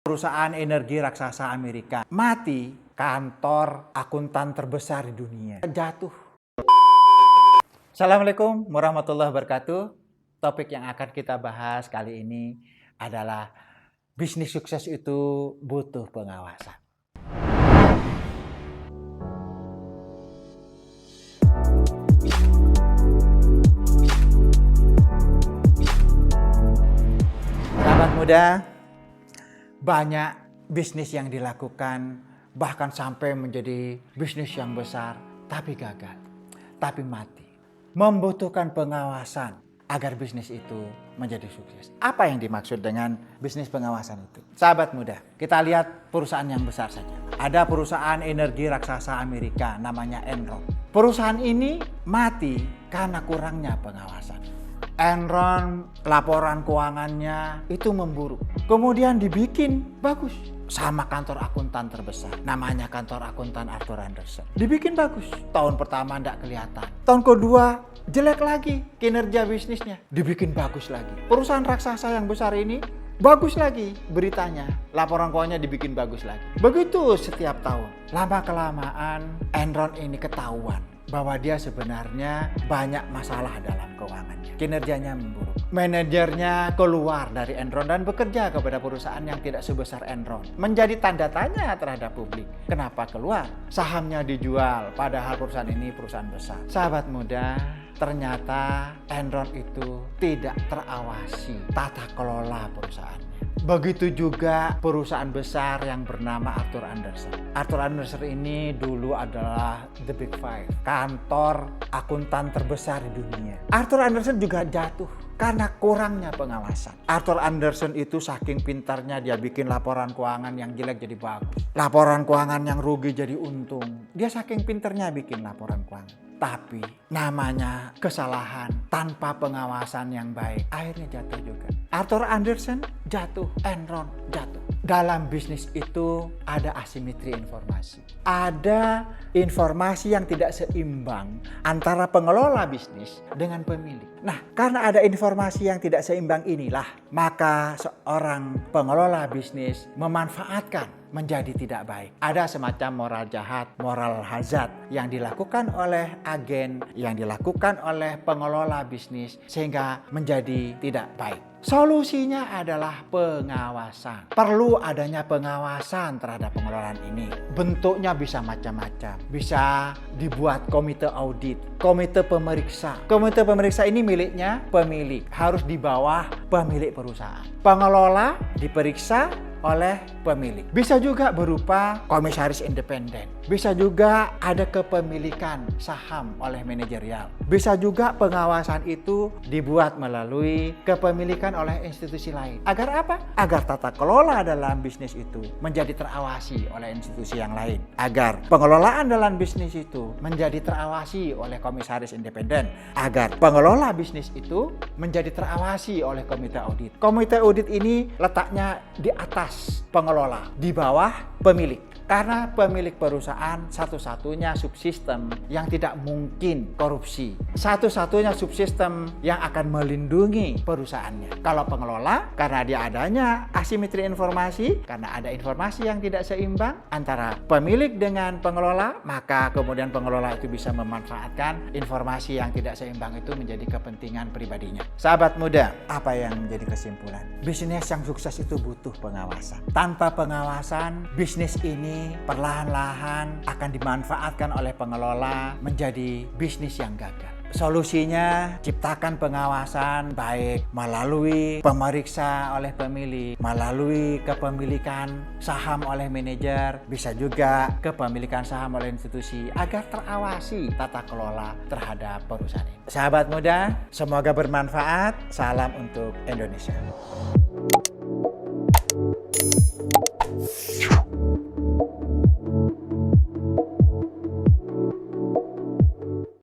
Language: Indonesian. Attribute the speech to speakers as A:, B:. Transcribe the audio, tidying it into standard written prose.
A: Perusahaan energi raksasa Amerika mati, kantor akuntan terbesar di dunia jatuh. Assalamualaikum warahmatullahi wabarakatuh. Topik yang akan kita bahas kali ini adalah bisnis sukses itu butuh pengawasan. Sahabat muda, banyak bisnis yang dilakukan bahkan sampai menjadi bisnis yang besar tapi gagal, tapi mati. Membutuhkan pengawasan agar bisnis itu menjadi sukses. Apa yang dimaksud dengan bisnis pengawasan itu? Sahabat muda, kita lihat perusahaan yang besar saja. Ada perusahaan energi raksasa Amerika namanya Enron. Perusahaan ini mati karena kurangnya pengawasan. Enron laporan keuangannya itu memburuk. Kemudian dibikin bagus sama kantor akuntan terbesar. Namanya kantor akuntan Arthur Andersen. Dibikin bagus. Tahun pertama tidak kelihatan. Tahun kedua jelek lagi kinerja bisnisnya. Dibikin bagus lagi. Perusahaan raksasa yang besar ini bagus lagi beritanya. Laporan keuangannya dibikin bagus lagi. Begitu setiap tahun. Lama-kelamaan Enron ini ketahuan bahwa dia sebenarnya banyak masalah dalam keuangannya. Kinerjanya memburuk. Manajernya keluar dari Enron dan bekerja kepada perusahaan yang tidak sebesar Enron. Menjadi tanda tanya terhadap publik. Kenapa keluar? Sahamnya dijual, padahal perusahaan ini perusahaan besar. Sahabat muda, ternyata Enron itu tidak terawasi tata kelola perusahaannya. Begitu juga perusahaan besar yang bernama Arthur Andersen. Arthur Andersen ini dulu adalah the big five, kantor akuntan terbesar di dunia. Arthur Andersen juga jatuh karena kurangnya pengawasan. Arthur Andersen itu saking pintarnya dia bikin laporan keuangan yang jelek jadi bagus. Laporan keuangan yang rugi jadi untung. Dia saking pintarnya bikin laporan keuangan. Tapi namanya kesalahan tanpa pengawasan yang baik, akhirnya jatuh juga. Arthur Andersen jatuh, Enron jatuh. Dalam bisnis itu ada asimetri informasi. Ada informasi yang tidak seimbang antara pengelola bisnis dengan pemilik. Nah, karena ada informasi yang tidak seimbang inilah, maka seorang pengelola bisnis memanfaatkan menjadi tidak baik. Ada semacam moral jahat, moral hazard yang dilakukan oleh agen, yang dilakukan oleh pengelola bisnis sehingga menjadi tidak baik. Solusinya adalah pengawasan. Perlu adanya pengawasan terhadap pengelolaan ini. Bentuknya bisa macam-macam. Bisa dibuat komite audit, komite pemeriksa. Komite pemeriksa ini miliknya pemilik, harus di bawah pemilik perusahaan. Pengelola diperiksa oleh pemilik. Bisa juga berupa komisaris independen. Bisa juga ada kepemilikan saham oleh manajerial. Bisa juga pengawasan itu dibuat melalui kepemilikan oleh institusi lain. Agar apa? Agar tata kelola dalam bisnis itu menjadi terawasi oleh institusi yang lain. Agar pengelolaan dalam bisnis itu menjadi terawasi oleh komisaris independen. Agar pengelola bisnis itu menjadi terawasi oleh komite audit. Komite audit ini letaknya di atas pengelola, di bawah pemilik. Karena pemilik perusahaan satu-satunya subsistem yang tidak mungkin korupsi. Satu-satunya subsistem yang akan melindungi perusahaannya. Kalau pengelola, karena dia adanya asimetri informasi, karena ada informasi yang tidak seimbang antara pemilik dengan pengelola, maka kemudian pengelola itu bisa memanfaatkan informasi yang tidak seimbang itu menjadi kepentingan pribadinya. Sahabat muda, apa yang menjadi kesimpulan? Bisnis yang sukses itu butuh pengawasan. Tanpa pengawasan, bisnis ini perlahan-lahan akan dimanfaatkan oleh pengelola menjadi bisnis yang gagal. Solusinya ciptakan pengawasan baik melalui pemeriksa oleh pemilik, melalui kepemilikan saham oleh manajer, bisa juga kepemilikan saham oleh institusi agar terawasi tata kelola terhadap perusahaan ini. Sahabat muda, semoga bermanfaat. Salam untuk Indonesia.